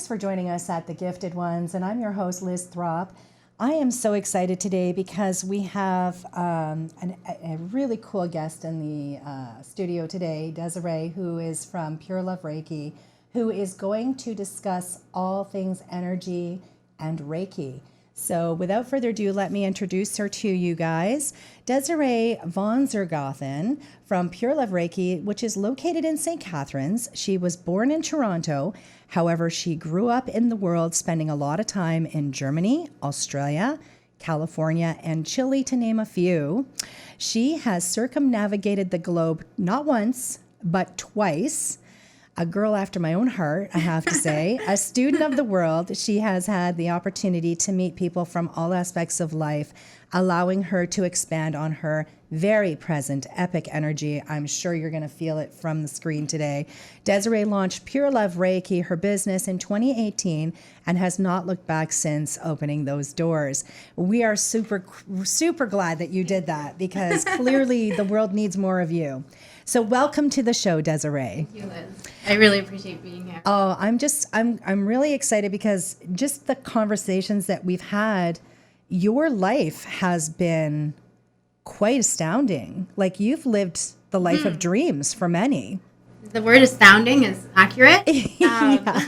Thanks for joining us at the Gifted Ones, and I'm your host, Liz Throp. I am so excited today because we have a really cool guest in the studio today, Désirée, who is from Pure Love Reiki, who is going to discuss all things energy and Reiki. So without further ado, let me introduce her to you guys. Désirée von Zergothen from Pure Love Reiki, which is located in St. Catharines. She was born in Toronto. However, she grew up in the world, spending a lot of time in Germany, Australia, California, and Chile, to name a few. She has circumnavigated the globe not once, but twice. A girl after my own heart, I have to say. A student of the world, she has had the opportunity to meet people from all aspects of life, allowing her to expand on her very present epic energy. I'm sure you're going to feel it from the screen today. Désirée launched Pure Love Reiki, her business, in 2018 and has not looked back since opening those doors. We are super glad that you did that because clearly the world needs more of you. So welcome to the show, Désirée. Thank you, Liz. I really appreciate being here. Oh, I'm really excited because just the conversations that we've had, your life has been quite astounding. Like you've lived the life of dreams for many. The word astounding is accurate. Yeah.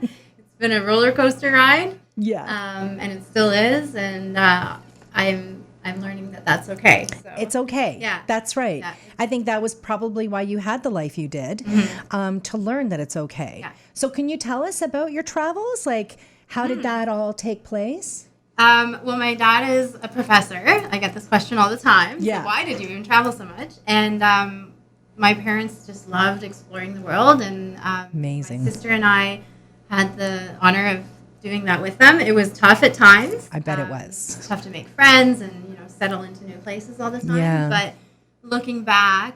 It's been a roller coaster ride. Yeah. And it still is. And I'm learning that that's okay. So. It's okay. Yeah. That's right. Yeah. I think that was probably why you had the life you did, to learn that it's okay. Yeah. So can you tell us about your travels? Like, how did that all take place? Well, my dad is a professor. I get this question all the time. Yeah. So why did you even travel so much? And my parents just loved exploring the world. And Amazing. My sister and I had the honor of doing that with them. It was tough at times. I bet it was. It's tough to make friends and settle into new places all the time. Yeah. But looking back,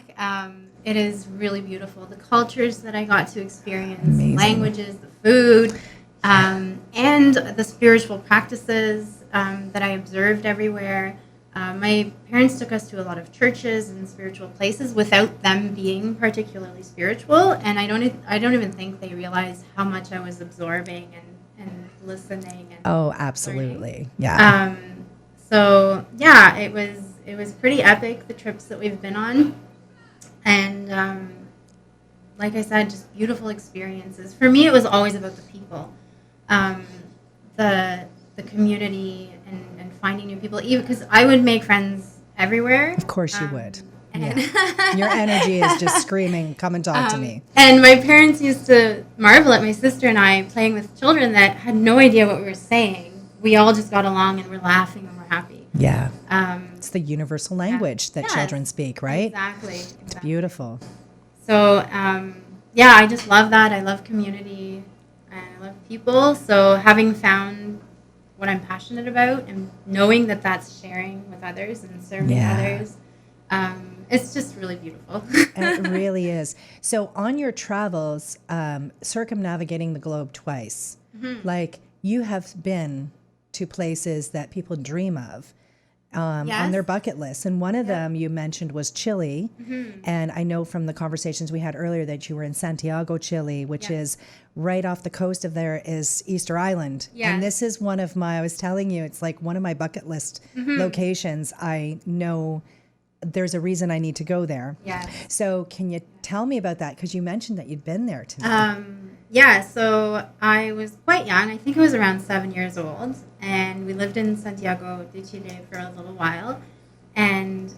it is really beautiful. The cultures that I got to experience, Amazing. languages, the food, and the spiritual practices that I observed everywhere. My parents took us to a lot of churches and spiritual places without them being particularly spiritual, and I don't even think they realized how much I was absorbing and listening. And Oh, absolutely. learning. Yeah. So yeah, it was pretty epic, the trips that we've been on, and like I said, just beautiful experiences. For me, it was always about the people, the community, and finding new people. Even because I would make friends everywhere. Of course you would. And Yeah. Your energy is just screaming, come and talk to me. And my parents used to marvel at my sister and I playing with children that had no idea what we were saying. We all just got along and were laughing and were happy. Yeah. It's the universal language that Yes, children speak, right? Exactly. It's beautiful. So, yeah, I just love that. I love community and I love people. So having found what I'm passionate about and knowing that that's sharing with others and serving others, it's just really beautiful. And it really is. So on your travels, circumnavigating the globe twice, like you have been to places that people dream of on their bucket list. And one of them you mentioned was Chile. And I know from the conversations we had earlier that you were in Santiago, Chile, which is right off the coast of there is Easter Island. And this is one of I was telling you, it's like one of my bucket list locations. I know there's a reason I need to go there. Yes. So can you tell me about that? Because you mentioned that you'd been there too. Yeah, so I was quite young. I think I was around 7 years old. And we lived in Santiago de Chile for a little while. And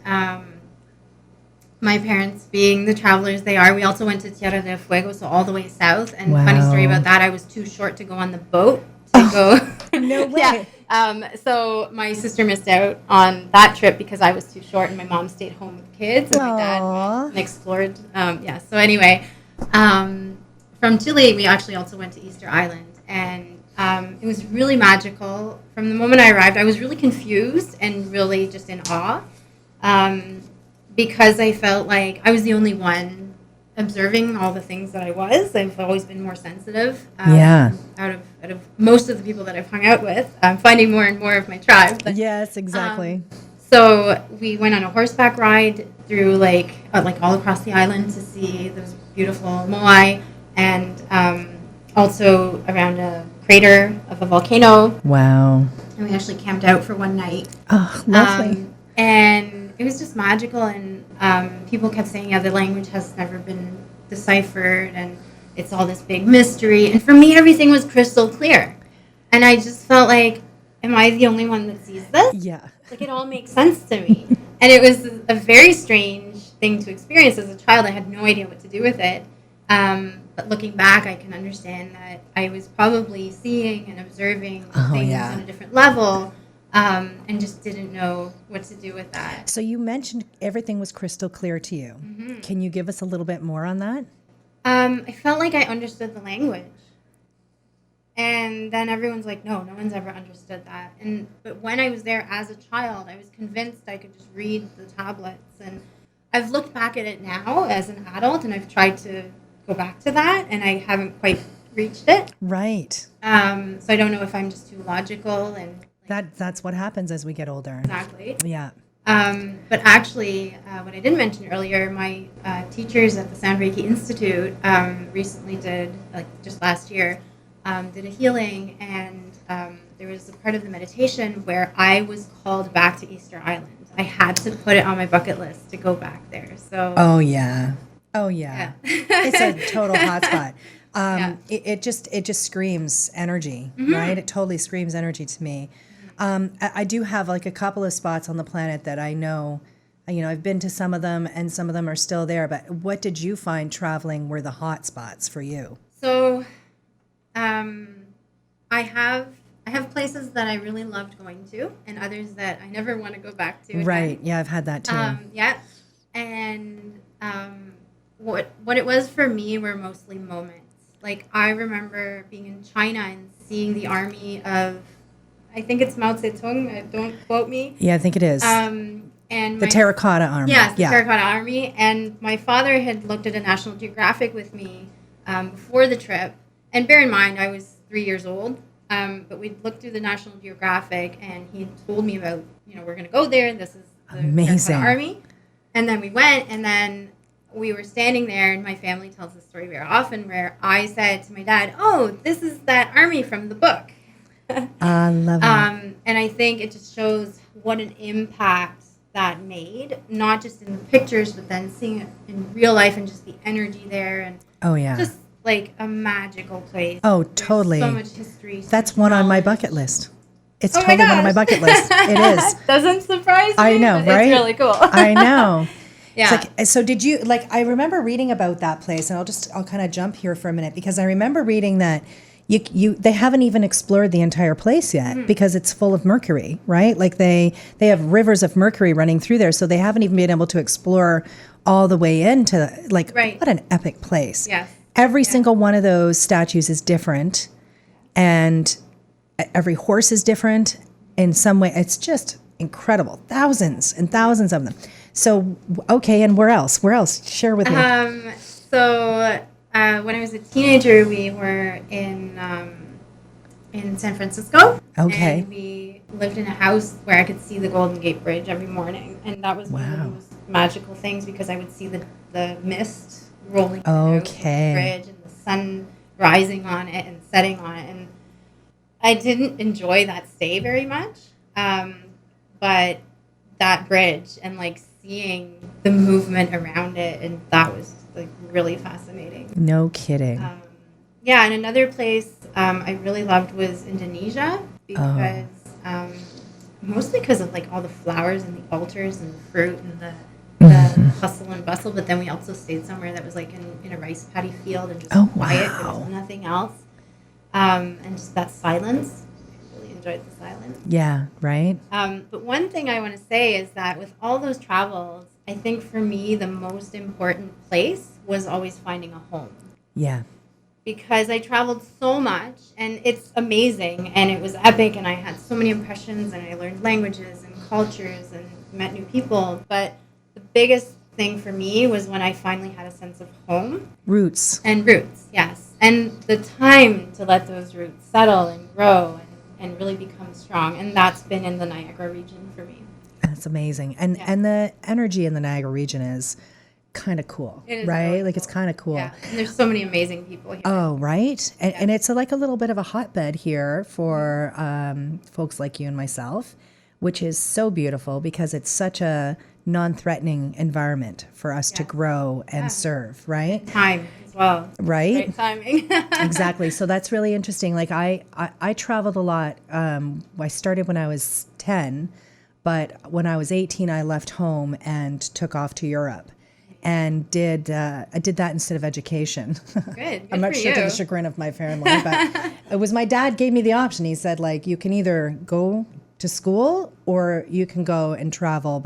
my parents, being the travelers they are, we also went to Tierra del Fuego, so all the way south. And funny story about that, I was too short to go on the boat to go. No way. So my sister missed out on that trip because I was too short and my mom stayed home with the kids and my dad went and explored. So anyway, from Chile, we actually also went to Easter Island. And it was really magical. From the moment I arrived, I was really confused and really just in awe because I felt like I was the only one observing all the things that I was. I've always been more sensitive. Out of most of the people that I've hung out with, I'm finding more and more of my tribe. But, yes, exactly. So we went on a horseback ride through like all across the island to see those beautiful moai, and also around a crater of a volcano. Wow. And we actually camped out for one night. Oh, lovely. And it was just magical. And people kept saying, yeah, the language has never been deciphered. And it's all this big mystery. And for me, everything was crystal clear. And I just felt like, am I the only one that sees this? Yeah. Like, it all makes sense to me. And it was a very strange thing to experience as a child. I had no idea what to do with it. But looking back, I can understand that I was probably seeing and observing things on a different level, and just didn't know what to do with that. So you mentioned everything was crystal clear to you. Mm-hmm. Can you give us a little bit more on that? I felt like I understood the language. And then everyone's like, no one's ever understood that. But when I was there as a child, I was convinced I could just read the tablets. And I've looked back at it now as an adult, and I've tried to go back to that, and I haven't quite reached it. Right. So I don't know if I'm just too logical. And that's what happens as we get older. Exactly. Yeah. But actually, what I didn't mention earlier, my teachers at the Sound Reiki Institute recently did, like just last year, did a healing, and there was a part of the meditation where I was called back to Easter Island. I had to put it on my bucket list to go back there. So. Oh yeah. It's a total hotspot. It just screams energy, right? It totally screams energy to me. I do have like a couple of spots on the planet that I know, I've been to some of them, and some of them are still there. But what did you find traveling were the hot spots for you? So, I have places that I really loved going to, and others that I never want to go back to again. Right. Yeah, I've had that too. And what it was for me were mostly moments. Like, I remember being in China and seeing the army of, I think it's Mao Zedong, don't quote me. Yeah, I think it is. And the Terracotta Army. Yes, the Terracotta Army. And my father had looked at a National Geographic with me before the trip. And bear in mind, I was 3 years old. But we looked through the National Geographic, and he told me about, we're going to go there. This is the Terracotta Army. And then we went, and then we were standing there, and my family tells this story very often, where I said to my dad, oh, this is that army from the book. I love it. And I think it just shows what an impact that made, not just in the pictures, but then seeing it in real life and just the energy there. And just like a magical place. Oh, totally. There's so much history. That's one on my bucket list. It's totally one on my bucket list. It is. Doesn't surprise me. I know, right? It's really cool. I know. Yeah. It's like, so did you, I remember reading about that place, and I'll kind of jump here for a minute, because I remember reading that they haven't even explored the entire place yet, because it's full of mercury, right? Like they have rivers of mercury running through there, so they haven't even been able to explore all the way into, what an epic place. Yes. Every single one of those statues is different, and every horse is different in some way. It's just incredible. Thousands and thousands of them. So, okay, and where else? Where else? Share with me. So when I was a teenager, we were in San Francisco. Okay. And we lived in a house where I could see the Golden Gate Bridge every morning. And that was one of the most magical things, because I would see the mist rolling through the bridge and the sun rising on it and setting on it. And I didn't enjoy that stay very much. But that bridge and seeing the movement around it, and that was really fascinating. No kidding. And another place I really loved was Indonesia, because mostly because of all the flowers and the altars and the fruit and the hustle and bustle. But then we also stayed somewhere that was in a rice paddy field and just quiet. There was nothing else, and just that silence. I really enjoyed the silence. Yeah, right. But one thing I want to say is that with all those travels, I think for me the most important place was always finding a home. Yeah. Because I traveled so much, and it's amazing, and it was epic, and I had so many impressions, and I learned languages and cultures and met new people. But the biggest thing for me was when I finally had a sense of home. Roots. And roots, yes. And the time to let those roots settle and grow and really become strong. And that's been in the Niagara region for me. That's amazing. And the energy in the Niagara region is kind of cool, It is right? really Like it's cool. kind of cool. Yeah, and there's so many amazing people here. Oh, right. And it's like a little bit of a hotbed here for folks like you and myself, which is so beautiful because it's such a non-threatening environment for us to grow and serve, right? Time as well. Right? Great timing. Exactly. So that's really interesting. Like I traveled a lot. I started when I was 10, but when I was 18, I left home and took off to Europe. And I did that instead of education. Good I'm not for sure to you. the chagrin of my family, but it was my dad gave me the option. He said, like, you can either go to school or you can go and travel,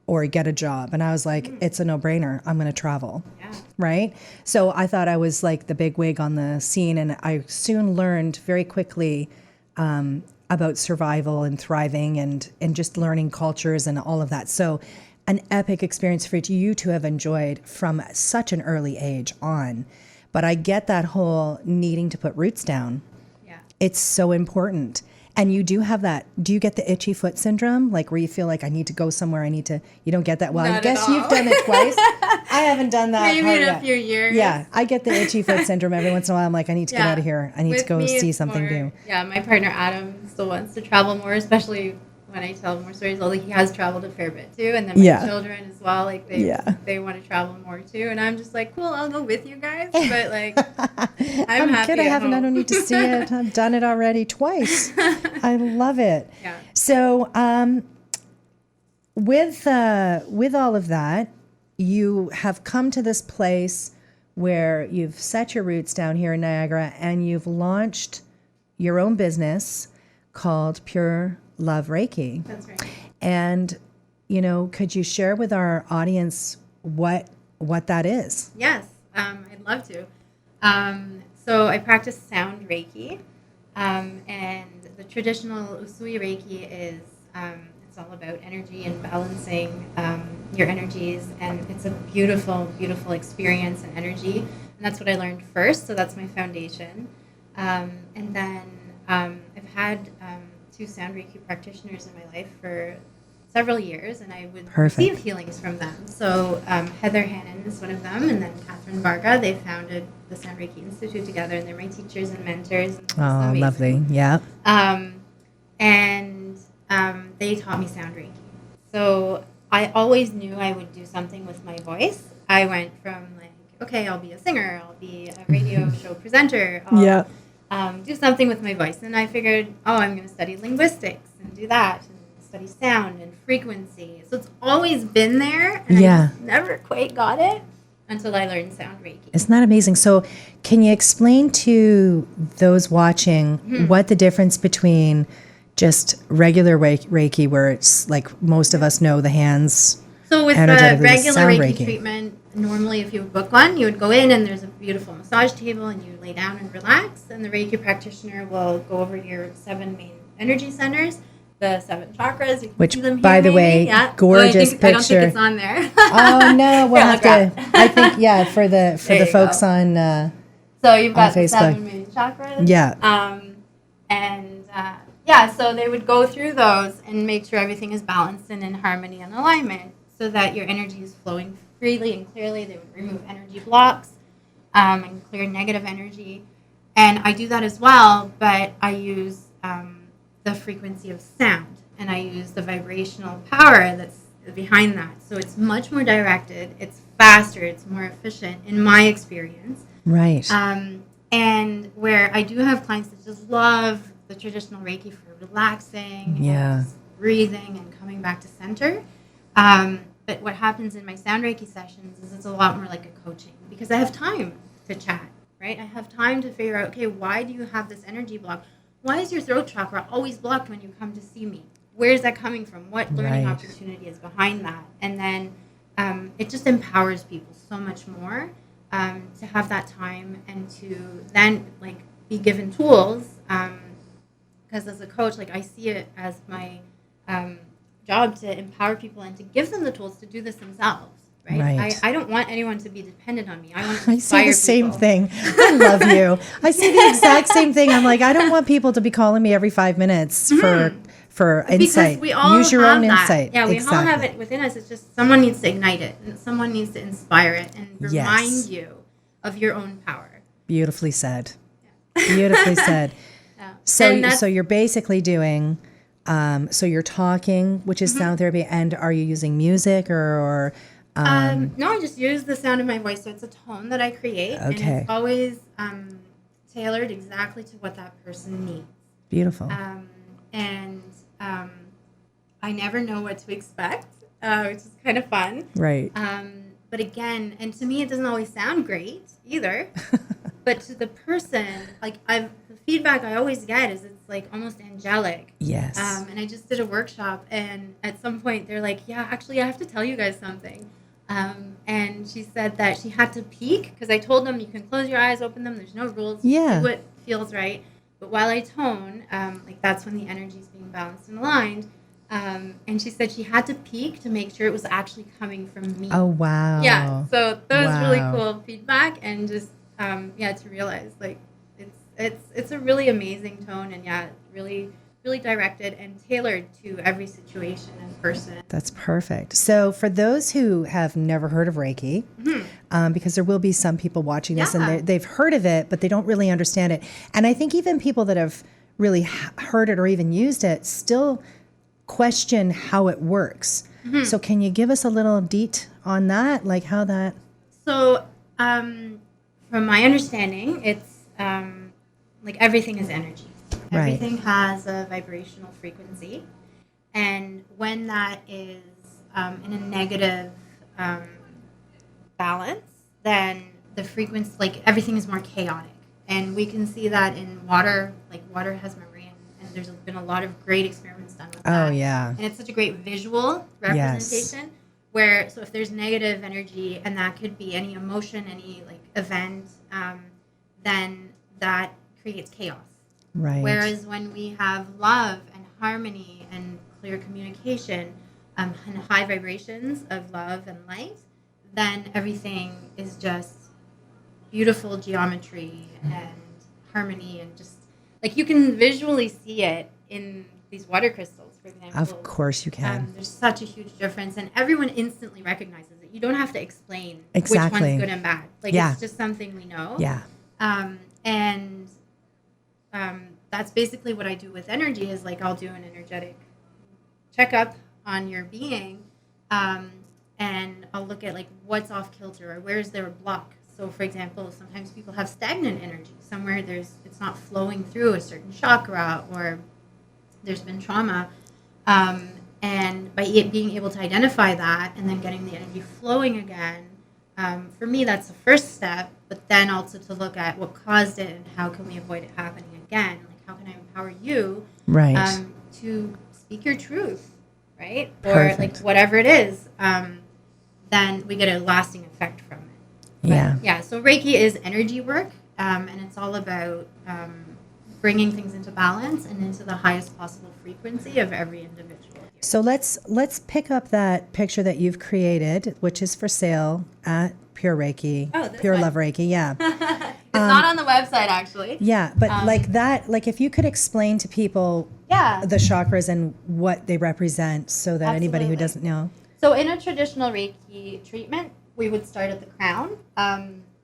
or get a job. And I was like, it's a no-brainer. I'm going to travel. Yeah. Right? So I thought I was like the big wig on the scene, and I soon learned very quickly about survival and thriving and just learning cultures and all of that. So an epic experience for you to have enjoyed from such an early age on. But I get that whole needing to put roots down. Yeah. It's so important. And you do have that. Do you get the itchy foot syndrome? Like where you feel like I need to go somewhere, you don't get that? Well, Not I at guess all. you've done it twice. I haven't done that Maybe part in a yet. few years. Yeah, I get the itchy foot syndrome every once in a while. I'm like, I need to get Yeah. out of here. I need to With go me, see it's something more- new. Yeah, my partner Adam still wants to travel more, especially when I tell more stories. Although he has traveled a fair bit too, and then my Yeah. children as well. Like they want to travel more too, and I'm just like, cool, I'll go with you guys. But like, I'm happy good. I at haven't. I home. don't need to see it. I've done it already twice. I love it. Yeah. So, with all of that, you have come to this place where you've set your roots down here in Niagara, and you've launched your own business called Pure Love Reiki. That's right. And could you share with our audience what that is? Yes, I'd love to. So I practice sound Reiki, and the traditional Usui Reiki is it's all about energy and balancing your energies, and it's a beautiful, beautiful experience and energy. And that's what I learned first, so that's my foundation. And then I've had 2 sound Reiki practitioners in my life for several years, and I would receive healings from them. So Heather Hannon is one of them, and then Catherine Varga. They founded the Sound Reiki Institute together, and they're my teachers and mentors. And Oh, lovely. Yeah. And they taught me sound Reiki. So I always knew I would do something with my voice. I went from like, okay, I'll be a singer, I'll be a radio show presenter, I'll do something with my voice. And I figured, I'm going to study linguistics and do that, and study sound and frequency. So it's always been there, and I just never quite got it until I learned sound Reiki. Isn't that amazing? So can you explain to those watching what the difference between just regular Reiki, where it's like most of us know the hands, So with the energetically, regular sound Reiki treatment, normally if you would book one, you would go in and there's a beautiful massage table and you lay down and relax, and the Reiki practitioner will go over your 7 main energy centers, the 7 chakras. You can which, see them here, by the maybe. way, gorgeous picture. I don't think it's on there. Oh no, we'll Here, have to. look I think for the There you folks go. on. So you've got the Facebook. 7 main chakras. So they would go through those and make sure everything is balanced and in harmony and alignment, so that your energy is flowing freely and clearly. They would remove energy blocks and clear negative energy. And I do that as well, but I use the frequency of sound, and I use the vibrational power that's behind that. So it's much more directed, it's faster, it's more efficient in my experience. Right. And where I do have clients that just love the traditional Reiki for relaxing, and just breathing and coming back to center. But what happens in my sound Reiki sessions is it's a lot more like a coaching, because I have time to chat, right? I have time to figure out, okay, why do you have this energy block? Why is your throat chakra always blocked when you come to see me? Where is that coming from? What learning opportunity is behind that? And then it just empowers people so much more to have that time and to then be given tools. Because as a coach, I see it as my job to empower people and to give them the tools to do this themselves. Right. I don't want anyone to be dependent on me. I want to inspire I see the same people. thing. I love you. I see the exact same thing. I'm like, I don't want people to be calling me every 5 minutes for Because insight. we all Use your have own that. insight. Yeah, we exactly. all have it within us. It's just someone needs to ignite it, and someone needs to inspire it and remind you of your own power. Beautifully said. Beautifully said. Yeah. So you're basically doing, so you're talking, which is Mm-hmm. sound therapy, and are you using music or no, I just use the sound of my voice. So it's a tone that I create, and Okay. it's always tailored exactly to what that person needs. beautiful? And I never know what to expect, which is kind of fun. Right. But again, and to me, it doesn't always sound great either. But to the person, like the feedback I always get is it's like almost angelic. Yes. And I just did a workshop, and at some point they're like, "Yeah, actually, I have to tell you guys something." And she said that she had to peek because I told them you can close your eyes, open them. There's no rules. Yeah. Do what feels right. But while I tone, like that's when the energy is being balanced and aligned. And she said she had to peek to make sure it was actually coming from me. Oh, wow. Yeah. So that was really Wow. cool feedback, and just to realize like it's a really amazing tone, and really directed and tailored to every situation and person. That's perfect. So for those who have never heard of Reiki, because there will be some people watching this Yeah. and they've heard of it, but they don't really understand it. And I think even people that have really heard it or even used it still question how it works. So can you give us a little deet on that, like how that? So from my understanding, it's like everything is energy. Right. Everything has a vibrational frequency, and when that is in a negative balance, then the frequency, like everything is more chaotic. And we can see that in water, like water has memory, and there's been a lot of great experiments done with that. Oh, yeah. And it's such a great visual representation where, so if there's negative energy, and that could be any emotion, any like event, then that creates chaos. Right. Whereas when we have love and harmony and clear communication and high vibrations of love and light, then everything is just beautiful geometry and harmony, and just like you can visually see it in these water crystals, for example. Of course you can. There's such a huge difference, and everyone instantly recognizes it. You don't have to explain Exactly. which one's good and bad. Like Yeah. it's just something we know. Yeah. And that's basically what I do with energy is like I'll do an energetic checkup on your being, and I'll look at like what's off kilter or where's there a block. So for example, sometimes people have stagnant energy somewhere. It's not flowing through a certain chakra, or there's been trauma. And by being able to identify that and then getting the energy flowing again, for me, that's the first step. But then also to look at what caused it and how can we avoid it happening again. Like how can I empower you Right. to speak your truth, right? Perfect. Or like whatever it is, then we get a lasting effect from it. Yeah. Yeah, so Reiki is energy work, and it's all about bringing things into balance and into the highest possible frequency of every individual. So let's pick up that picture that you've created, which is for sale at Pure Reiki. Oh, this Pure one. Love Reiki, yeah. It's not on the website, actually. Yeah, but like that, like if you could explain to people Yeah. the chakras and what they represent so that anybody who Absolutely. doesn't know. So in a traditional Reiki treatment, we would start at the crown.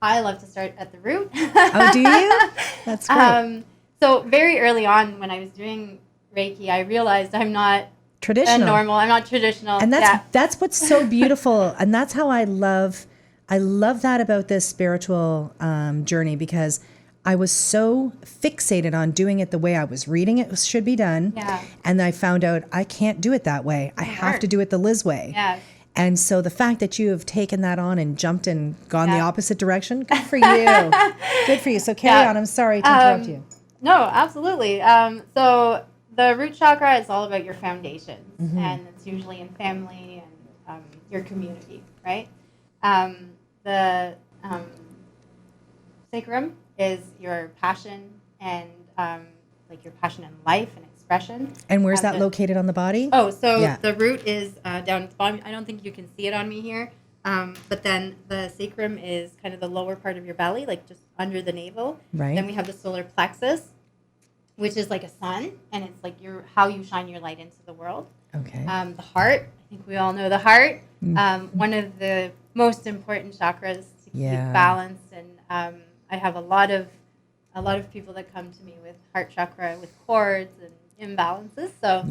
I love to start at the root. Oh, do you? That's great. So very early on when I was doing Reiki, I realized I'm not Traditional. I'm not traditional. And Yeah. that's what's so beautiful, and that's how I love that about this spiritual journey, because I was so fixated on doing it the way I was reading it should be done, Yeah. and I found out I can't do it that way. I have to do it the Liz way. Yeah. And so the fact that you have taken that on and jumped and gone the Yeah. opposite direction, good for you. Good for you. So carry on. I'm sorry to interrupt you. No, absolutely. So the root chakra is all about your foundations, Mm-hmm. and it's usually in family and your community, right? The sacrum is your passion and like your passion in life and expression. And where's that the- located on the body? Oh, so Yeah. the root is down at the bottom. I don't think you can see it on me here. But then the sacrum is kind of the lower part of your belly, like just under the navel. Right. Then we have the solar plexus, which is like a sun, and it's like how you shine your light into the world. Okay. The heart, I think we all know the heart. One of the most important chakras to keep balanced, and I have a lot of people that come to me with heart chakra, with cords and imbalances. So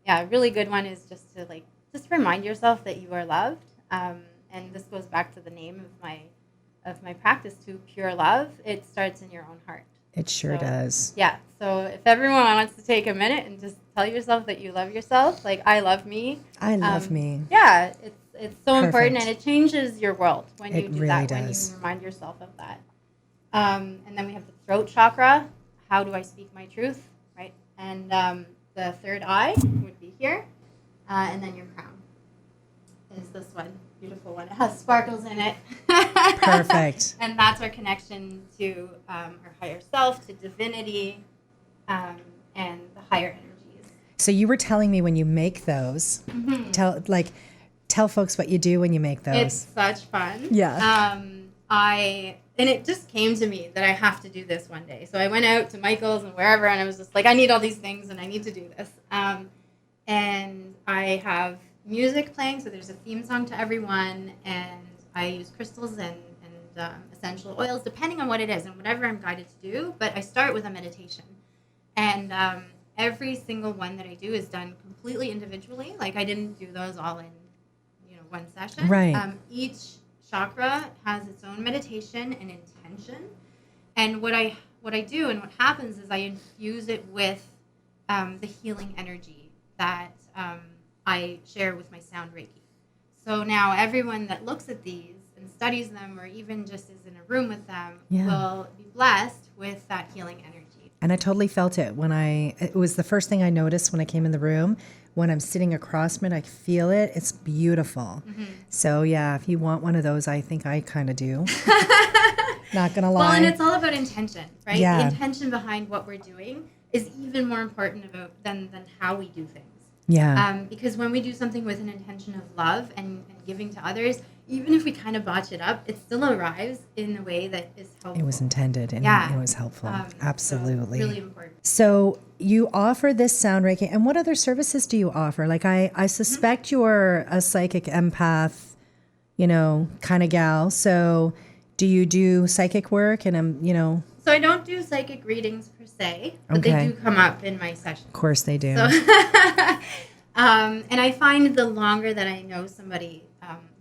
a really good one is just to remind yourself that you are loved. And this goes back to the name of my practice too, Pure Love. It starts in your own heart. It sure does. Yeah. So if everyone wants to take a minute and just tell yourself that you love yourself, like I love me. I love me. Yeah. It's so important, and it changes your world when you do really that, does. when you remind yourself of that. And then we have the throat chakra. How do I speak my truth, right? And the third eye would be here. And then your crown is this one. Beautiful one. It has sparkles in it. Perfect. And that's our connection to our higher self, to divinity, and the higher energies. So you were telling me when you make those, tell folks what you do when you make those. It's such fun. Yeah. And it just came to me that I have to do this one day. So I went out to Michael's and wherever, and I was just like, I need all these things and I need to do this. And I have music playing, so there's a theme song to everyone, and I use crystals and essential oils, depending on what it is and whatever I'm guided to do. But I start with a meditation. And every single one that I do is done completely individually. Like I didn't do those all in one session. Right. Each chakra has its own meditation and intention. And what I do and what happens is I infuse it with the healing energy that I share with my sound Reiki. So now everyone that looks at these and studies them, or even just is in a room with them, will be blessed with that healing energy. And I totally felt it it was the first thing I noticed when I came in the room. When I'm sitting across from it, I feel it. It's beautiful. Mm-hmm. So yeah, if you want one of those, I think I kind of do. Not gonna lie. Well, and it's all about intention, right? Yeah. The intention behind what we're doing is even more important than how we do things. Yeah. Because when we do something with an intention of love and giving to others, even if we kind of botch it up, it still arrives in a way that is helpful. It was intended and it was helpful. Absolutely. So really important. So you offer this sound Reiki, and what other services do you offer? Like I suspect you're a psychic empath, kind of gal. So do you do psychic work? And So I don't do psychic readings per se, but they do come up in my sessions. Of course they do. So and I find the longer that I know somebody,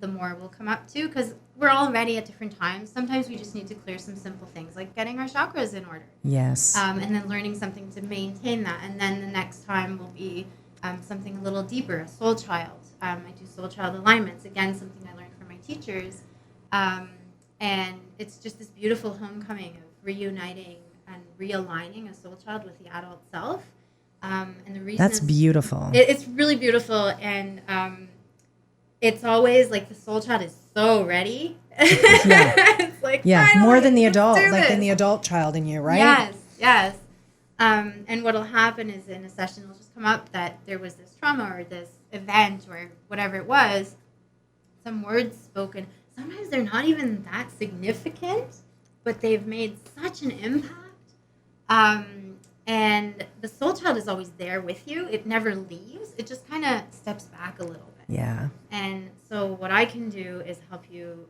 the more will come up too, because we're all ready at different times. Sometimes we just need to clear some simple things, like getting our chakras in order. Yes. And then learning something to maintain that. And then the next time will be something a little deeper, a soul child. I do soul child alignments, again, something I learned from my teachers. And it's just this beautiful homecoming of reuniting and realigning a soul child with the adult self. And the reason that's beautiful. It's really beautiful, and it's always like the soul child is so ready. It's like more than the adult, than the adult child in you, right? Yes. And what'll happen is in a session it'll just come up that there was this trauma or this event or whatever it was, some words spoken. Sometimes they're not even that significant, but they've made such an impact. And the soul child is always there with you. It never leaves. It just kind of steps back a little bit. Yeah. And so what I can do is help you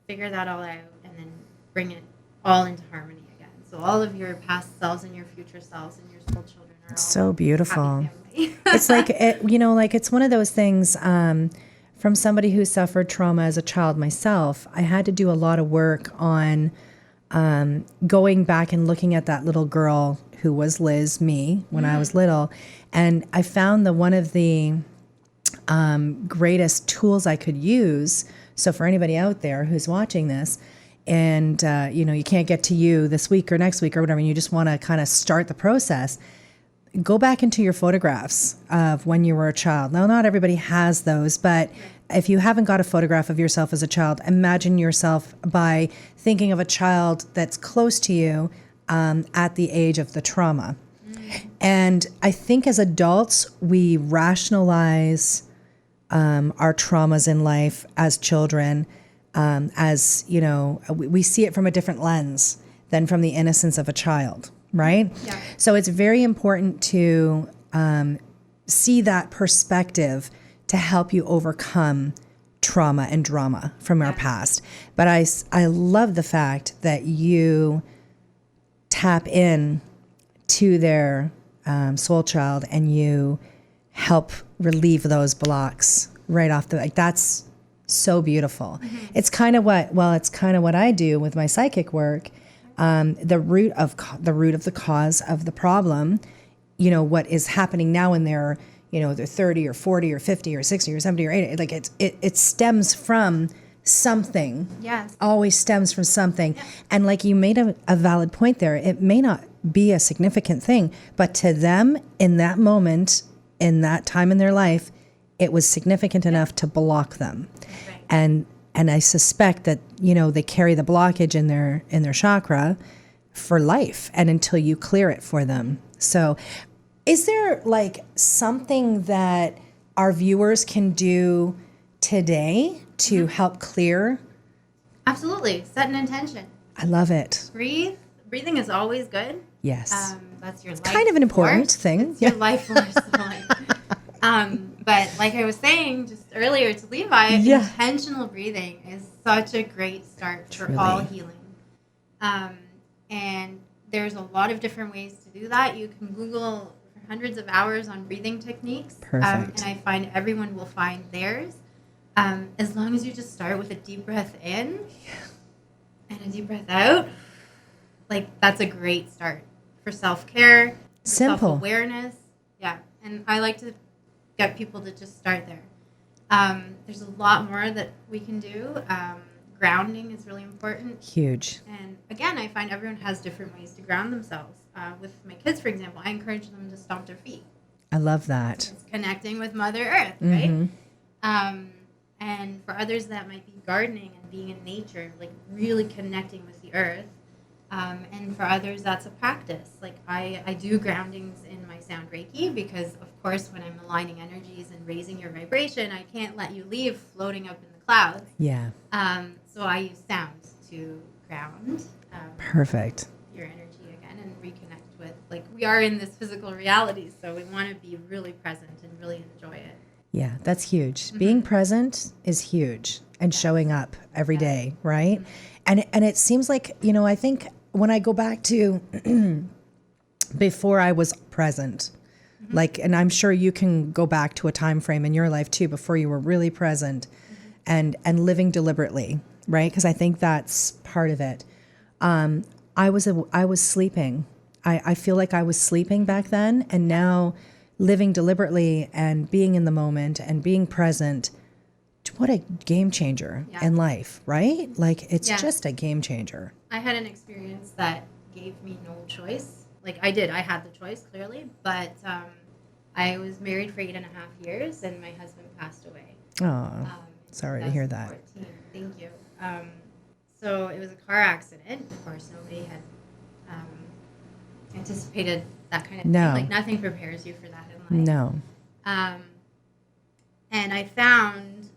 figure that all out and then bring it all into harmony again. So all of your past selves and your future selves and your soul children are all so beautiful. It's like, it's one of those things, from somebody who suffered trauma as a child myself, I had to do a lot of work on going back and looking at that little girl who was Liz, me, when I was little. And I found that one of the greatest tools I could use, so for anybody out there who's watching this, and you can't get to you this week or next week or whatever, and you just want to kind of start the process, go back into your photographs of when you were a child. Now, not everybody has those, but if you haven't got a photograph of yourself as a child, imagine yourself by thinking of a child that's close to you at the age of the trauma. And I think as adults, we rationalize our traumas in life as children, we see it from a different lens than from the innocence of a child. right? Yeah. So it's very important to see that perspective to help you overcome trauma and drama from our past. But I love the fact that you tap in to their soul child and you help relieve those blocks right off the, like, that's so beautiful. It's kind of what I do with my psychic work. The root of the cause of the problem, what is happening now in their, they're 30 or 40 or 50 or 60 or 70 or 80, like it stems from something. Yes. Always stems from something. Yeah. And like you made a valid point there, it may not be a significant thing, but to them in that moment, in that time in their life, it was significant enough to block them. Right. And I suspect that, they carry the blockage in their chakra for life and until you clear it for them. So is there like something that our viewers can do today to help clear? Absolutely. Set an intention. I love it. Breathe. Breathing is always good. Yes. That's your life kind of an important force. thing. It's your life force. But like I was saying just earlier to Levi, intentional breathing is such a great start for all healing. And there's a lot of different ways to do that. You can Google hundreds of hours on breathing techniques. Perfect. And I find everyone will find theirs. As long as you just start with a deep breath in and a deep breath out, like that's a great start for self-care, simple self-awareness. Yeah. And I like to get people to just start there. There's a lot more that we can do. Grounding is really important. Huge. And again, I find everyone has different ways to ground themselves. With my kids, for example, I encourage them to stomp their feet. I love that. It's connecting with Mother Earth, right? And for others, that might be gardening and being in nature, like really connecting with the earth. And for others, that's a practice. Like I do groundings in my sound Reiki because, of course, when I'm aligning energies and raising your vibration, I can't let you leave floating up in the clouds. Yeah. So I use sound to ground. Perfect. Your energy again and reconnect with, like, we are in this physical reality, so we want to be really present and really enjoy it. Yeah, that's huge. Being present is huge and showing up every day, right? And it seems like, I think when I go back to before I was present, like, and I'm sure you can go back to a time frame in your life too, before you were really present and living deliberately, right? Because I think that's part of it. I was sleeping. I feel like I was sleeping back then, and now living deliberately and being in the moment and being present. What a game changer in life, right? Like it's just a game changer. I had an experience that gave me no choice. Like I had the choice clearly, but I was married for 8.5 years and my husband passed away. Oh, sorry to hear that. 2014. Thank you. So it was a car accident. Of course, nobody had anticipated that kind of thing. Like nothing prepares you for that in life. No. And I found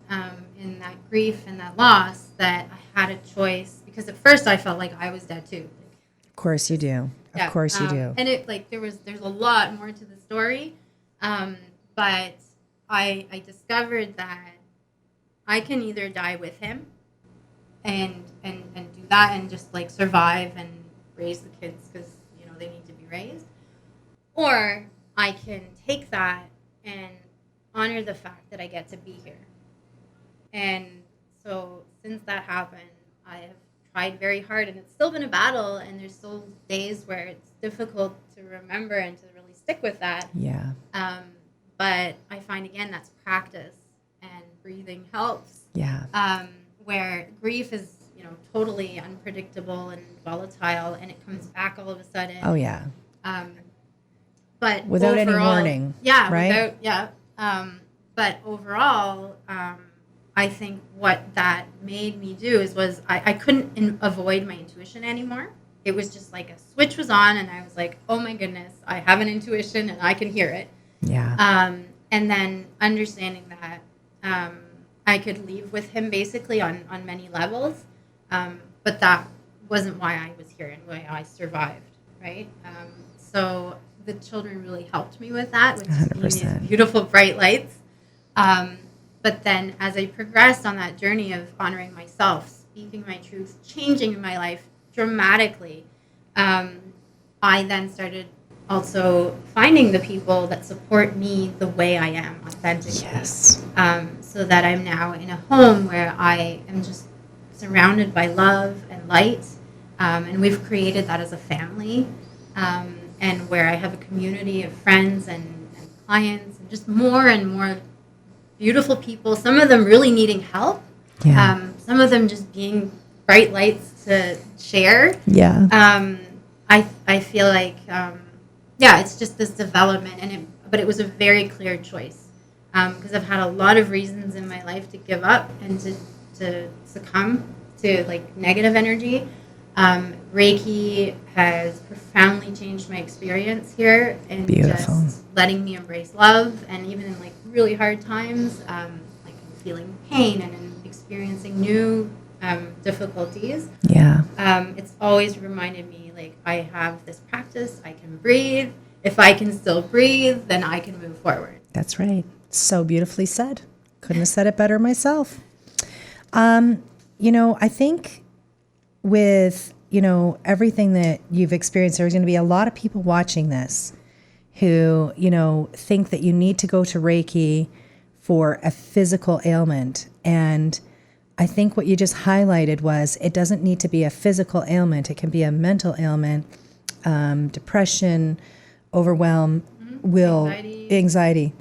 in that grief and that loss that I had a choice, because at first I felt like I was dead too. Of course you do. Of course you do. And it there's a lot more to the story, but I discovered that I can either die with him and do that and just like survive and raise the kids because they need to be raised, or I can take that and honor the fact that I get to be here. And so since that happened, I have tried very hard, and it's still been a battle, and there's still days where it's difficult to remember and to really stick with that. Yeah. But I find, again, that's practice, and breathing helps. Yeah. Where grief is, totally unpredictable and volatile, and it comes back all of a sudden. Oh, yeah. But without overall, any warning. Yeah. Right? But overall, I think what that made me do was I couldn't avoid my intuition anymore. It was just like a switch was on, and I was like, oh my goodness, I have an intuition and I can hear it. Yeah. And then understanding that I could leave with him basically on many levels. But that wasn't why I was here and why I survived, right? So the children really helped me with that, which is being these 100%. beautiful bright lights. But then as I progressed on that journey of honoring myself, speaking my truth, changing my life dramatically, I then started also finding the people that support me the way I am authentically. Yes. So that I'm now in a home where I am just surrounded by love and light. And we've created that as a family. And where I have a community of friends and clients and just more and more beautiful people, some of them really needing help. Yeah. Some of them just being bright lights to share. Yeah. I feel like, it's just this development, but it was a very clear choice because I've had a lot of reasons in my life to give up and to succumb to like negative energy. Reiki has profoundly changed my experience here and Beautiful. just letting me embrace love, and even in like really hard times, like feeling pain and in experiencing new difficulties. Yeah. It's always reminded me like I have this practice, I can breathe. If I can still breathe, then I can move forward. That's right. So beautifully said. Couldn't have said it better myself. I think with, everything that you've experienced, there's going to be a lot of people watching this who, think that you need to go to Reiki for a physical ailment. And I think what you just highlighted was it doesn't need to be a physical ailment. It can be a mental ailment, depression, overwhelm, anxiety.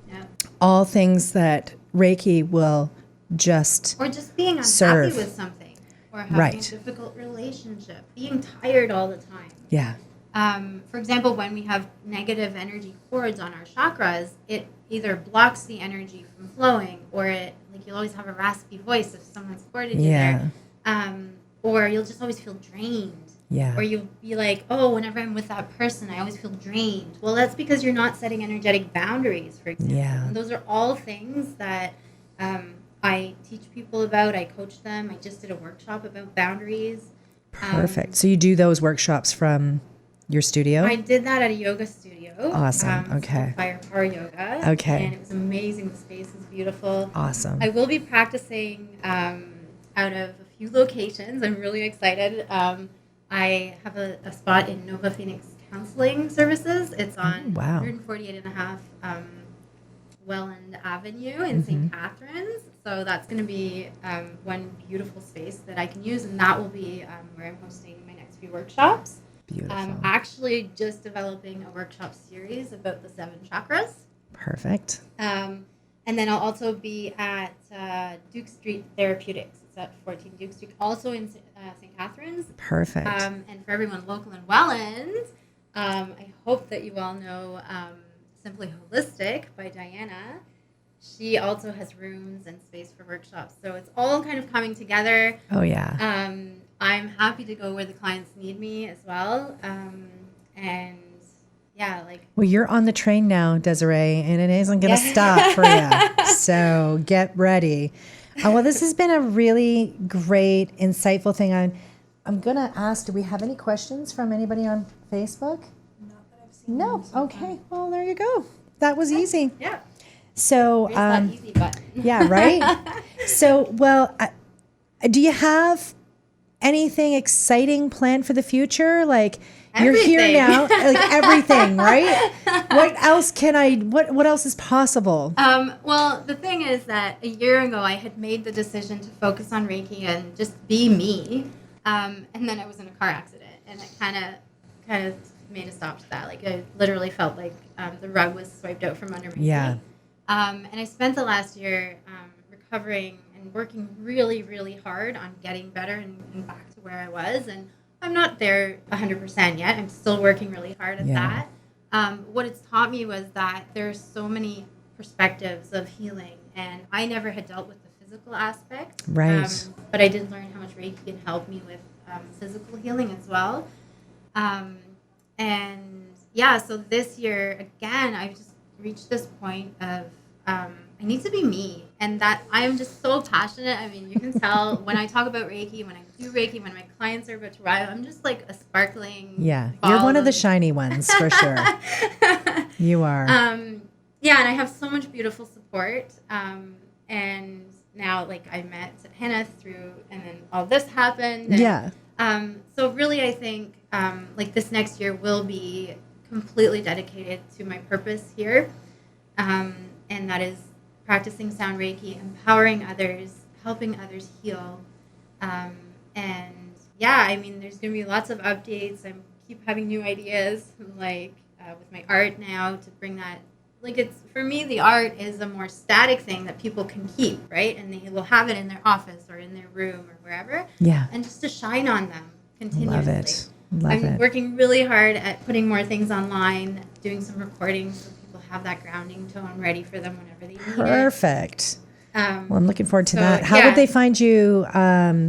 Yeah. All things that Reiki will just Or just being unhappy serve. with something, or having Right. a difficult relationship, being tired all the time. Yeah. For example, when we have negative energy cords on our chakras, it either blocks the energy from flowing, or you'll always have a raspy voice if someone's supported you there. Or you'll just always feel drained. Yeah. Or you'll be like, oh, whenever I'm with that person, I always feel drained. Well, that's because you're not setting energetic boundaries, for example. Yeah. And those are all things that I teach people about. I coach them. I just did a workshop about boundaries. Perfect. So you do those workshops from your studio? I did that at a yoga studio. Awesome. Okay. It's called Fire Power Yoga. Okay. And it was amazing. The space is beautiful. Awesome. I will be practicing out of a few locations. I'm really excited. I have a spot in Nova Phoenix Counseling Services. It's on 148 and a half Welland Avenue in St. Catharines. So that's going to be one beautiful space that I can use, and that will be where I'm hosting my next few workshops. Beautiful. Actually just developing a workshop series about the 7 chakras. Perfect. And then I'll also be at Duke Street Therapeutics. It's at 14 Duke Street, also in St. Catharines. Perfect. And for everyone local in Welland, I hope that you all know Simply Holistic by Diana. She also has rooms and space for workshops. So it's all kind of coming together. Oh, yeah. I'm happy to go where the clients need me as well. Well, you're on the train now, Désirée, and it isn't going to stop for you. So get ready. Well, this has been a really great, insightful thing. I'm going to ask, do we have any questions from anybody on Facebook? Not that I've seen. No. Okay. Well, there you go. That was easy. Yeah. So, Here's that easy button. yeah, right? So, well, do you have anything exciting planned for the future? Like, you're here Everything. now, like everything, right? What else what else is possible? Well, the thing is that a year ago I had made the decision to focus on Reiki and just be me. And then I was in a car accident, and it kind of made a stop to that. Like, I literally felt like the rug was swiped out from under my feet. And I spent the last year recovering and working really, really hard on getting better and back to where I was. And I'm not there 100% yet. I'm still working really hard at that. What it's taught me was that there's so many perspectives of healing, and I never had dealt with the physical aspect. Right. But I did learn how much Reiki can help me with physical healing as well. So this year, again, I've just reached this point of I need to be me. And that I am just so passionate. I mean, you can tell when I talk about Reiki, when I do Reiki, when my clients are about to arrive, I'm just like a sparkling Yeah. ball You're one of the shiny ones for sure. You are. Yeah, and I have so much beautiful support. And now, like, I met Hannah through, and then all this happened. And, Yeah. So really, I think, like, this next year will be completely dedicated to my purpose here. And that is practicing sound Reiki, empowering others, helping others heal. And yeah, I mean, there's going to be lots of updates. I keep having new ideas, like with my art now, to bring that. Like, it's, for me, the art is a more static thing that people can keep, right? And they will have it in their office or in their room or wherever. Yeah. And just to shine on them continuously. Love it. Love I'm it. working really hard at putting more things online, doing some recordings so people have that grounding tone ready for them whenever they need it. Perfect. Well, I'm looking forward to so, that. How yeah. would they find you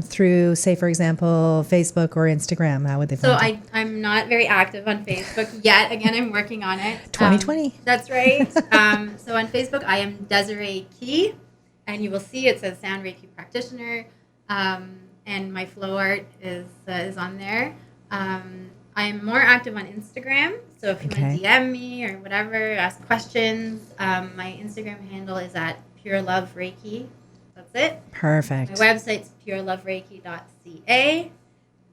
through, say, for example, Facebook or Instagram? How would they find you? I'm not very active on Facebook yet. Again, I'm working on it. 2020. That's right. So on Facebook, I am Désirée Key, and you will see it says Sound Reiki Practitioner, and my flow art is on there. I'm more active on Instagram, so if you want to DM me or whatever, ask questions, my Instagram handle is at Pure Love Reiki. That's it. Perfect. My website's purelovereiki.ca.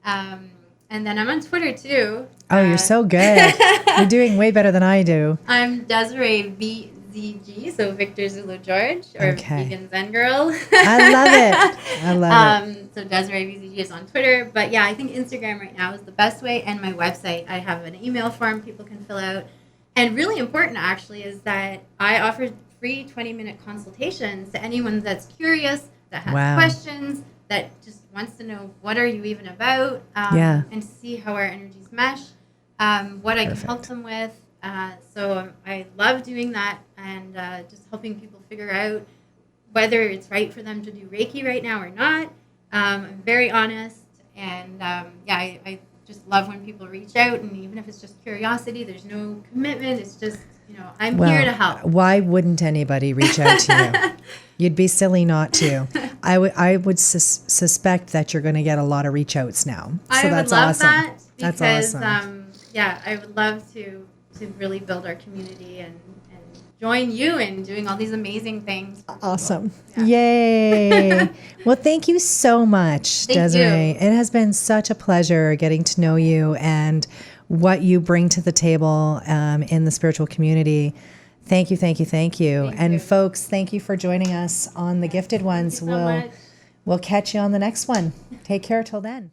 And then I'm on Twitter too. Oh, you're so good. You're doing way better than I do. I'm Désirée VZG, so Victor Zulu George, or Vegan Zen Girl. I love it. I love it. So Désirée VZG is on Twitter. But yeah, I think Instagram right now is the best way. And my website, I have an email form people can fill out. And really important, actually, is that I offer free 20-minute consultations to anyone that's curious, that has questions, that just wants to know what are you even about, and see how our energies mesh, what I can help them with. So I love doing that and just helping people figure out whether it's right for them to do Reiki right now or not. I'm very honest, and I just love when people reach out, and even if it's just curiosity, there's no commitment. It's just, I'm here to help. Why wouldn't anybody reach out to you? You'd be silly not to. I would suspect that you're going to get a lot of reach outs now. So that's awesome. That because, that's awesome. I would love to really build our community and join you in doing all these amazing things. Awesome. Yeah. Yay. Well, thank you so much, Désirée. It has been such a pleasure getting to know you and what you bring to the table in the spiritual community. Thank you, thank you, thank you. And folks, thank you for joining us on the Gifted Ones. Thank you so much. We'll catch you on the next one. Take care till then.